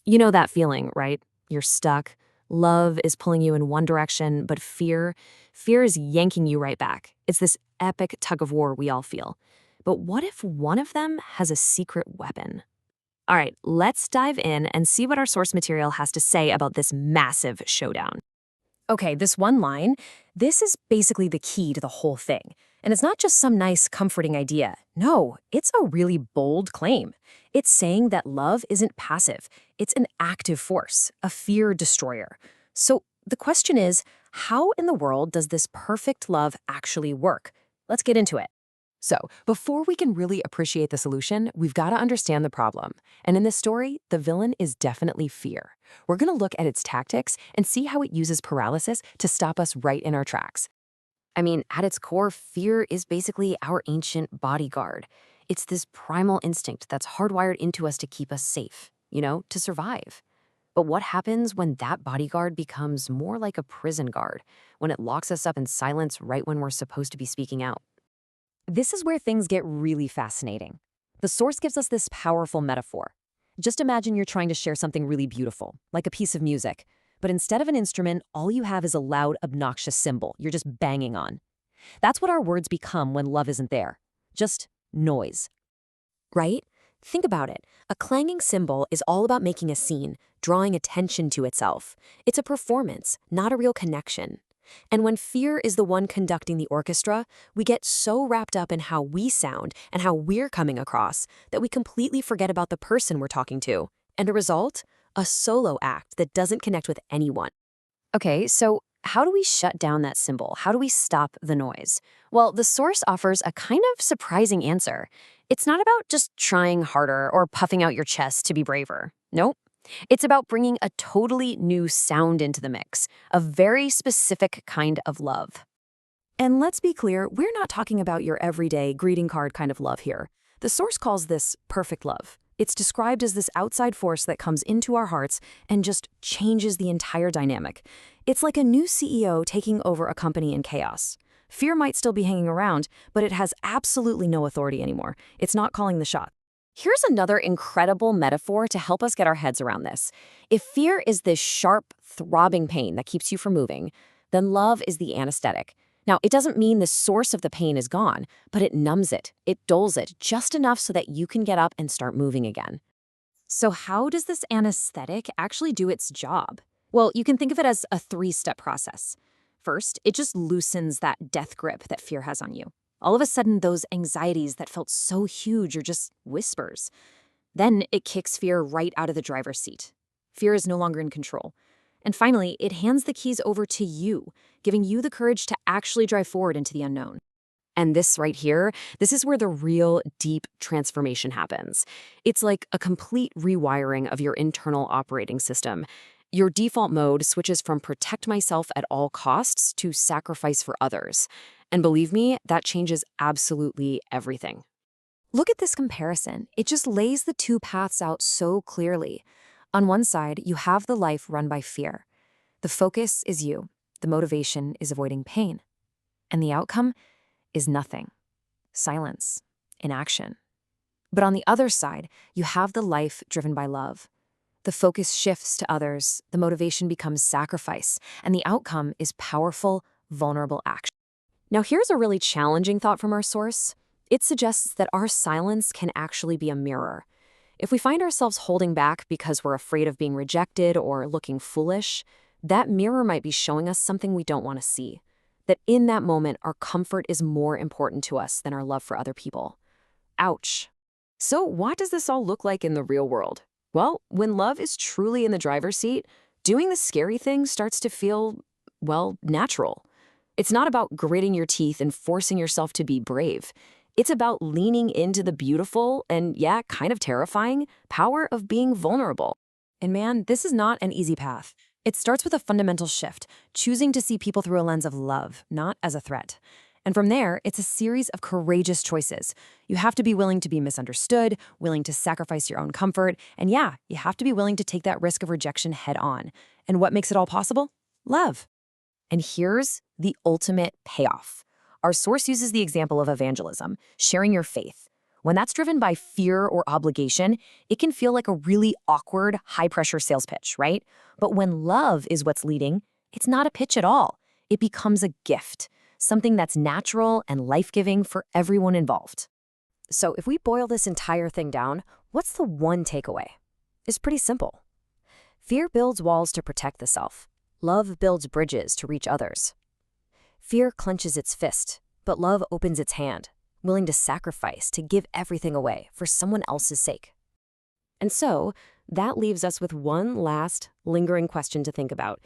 You know that feeling, right? You're stuck. Love is pulling you in one direction, but fear is yanking you right back. It's this epic tug of war we all feel. But what if one of them has a secret weapon? All right, let's dive in and see what our source material has to say about this massive showdown. Okay, this one line, this is basically the key to the whole thing. And it's not just some nice, comforting idea. No, it's a really bold claim. It's saying that love isn't passive, it's an active force, a fear destroyer. So the question is, how in the world does this perfect love actually work? Let's get into it. So, before we can really appreciate the solution, we've got to understand the problem. And in this story, the villain is definitely fear. We're going to look at its tactics and see how it uses paralysis to stop us right in our tracks. I mean, at its core, fear is basically our ancient bodyguard. It's this primal instinct that's hardwired into us to keep us safe, to survive. But what happens when that bodyguard becomes more like a prison guard, when it locks us up in silence right when we're supposed to be speaking out? This is where things get really fascinating. The source gives us this powerful metaphor. Just imagine you're trying to share something really beautiful, like a piece of music, but instead of an instrument, all you have is a loud, obnoxious cymbal you're just banging on. That's what our words become when love isn't there. Just noise. Right? Think about it. A clanging cymbal is all about making a scene, drawing attention to itself. It's a performance, not a real connection. And when fear is the one conducting the orchestra, we get so wrapped up in how we sound and how we're coming across that we completely forget about the person we're talking to. And a result? A solo act that doesn't connect with anyone. Okay, so how do we shut down that symbol? How do we stop the noise? Well, the source offers a kind of surprising answer. It's not about just trying harder or puffing out your chest to be braver. Nope. It's about bringing a totally new sound into the mix, a very specific kind of love. And let's be clear, we're not talking about your everyday greeting card kind of love here. The source calls this perfect love. It's described as this outside force that comes into our hearts and just changes the entire dynamic. It's like a new CEO taking over a company in chaos. Fear might still be hanging around, but it has absolutely no authority anymore. It's not calling the shot. Here's another incredible metaphor to help us get our heads around this. If fear is this sharp, throbbing pain that keeps you from moving, then love is the anesthetic. Now, it doesn't mean the source of the pain is gone, but it numbs it, it dulls it just enough so that you can get up and start moving again. So how does this anesthetic actually do its job? Well, you can think of it as a three-step process. First, it just loosens that death grip that fear has on you. All of a sudden, those anxieties that felt so huge are just whispers. Then it kicks fear right out of the driver's seat. Fear is no longer in control. And finally, it hands the keys over to you, giving you the courage to actually drive forward into the unknown. And this right here, this is where the real deep transformation happens. It's like a complete rewiring of your internal operating system. Your default mode switches from protect myself at all costs to sacrifice for others. And believe me, that changes absolutely everything. Look at this comparison. It just lays the two paths out so clearly. On one side, you have the life run by fear. The focus is you. The motivation is avoiding pain. And the outcome is nothing. Silence. Inaction. But on the other side, you have the life driven by love. The focus shifts to others, the motivation becomes sacrifice, and the outcome is powerful, vulnerable action. Now, here's a really challenging thought from our source. It suggests that our silence can actually be a mirror. If we find ourselves holding back because we're afraid of being rejected or looking foolish, that mirror might be showing us something we don't want to see. That in that moment, our comfort is more important to us than our love for other people. Ouch. So, what does this all look like in the real world? Well, when love is truly in the driver's seat, doing the scary thing starts to feel, well, natural. It's not about gritting your teeth and forcing yourself to be brave. It's about leaning into the beautiful and, yeah, kind of terrifying power of being vulnerable. And man, this is not an easy path. It starts with a fundamental shift, choosing to see people through a lens of love, not as a threat. And from there, it's a series of courageous choices. You have to be willing to be misunderstood, willing to sacrifice your own comfort, and yeah, you have to be willing to take that risk of rejection head on. And what makes it all possible? Love. And here's the ultimate payoff. Our source uses the example of evangelism, sharing your faith. When that's driven by fear or obligation, it can feel like a really awkward, high-pressure sales pitch, right? But when love is what's leading, it's not a pitch at all. It becomes a gift, something that's natural and life-giving for everyone involved. So if we boil this entire thing down, what's the one takeaway? It's pretty simple. Fear builds walls to protect the self. Love builds bridges to reach others. Fear clenches its fist, but love opens its hand, willing to sacrifice, to give everything away for someone else's sake. And so, that leaves us with one last, lingering question to think about.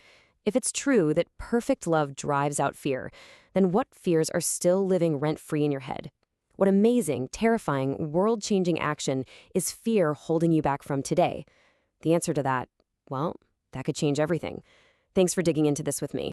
If it's true that perfect love drives out fear, then what fears are still living rent-free in your head? What amazing, terrifying, world-changing action is fear holding you back from today? The answer to that, well, that could change everything. Thanks for digging into this with me.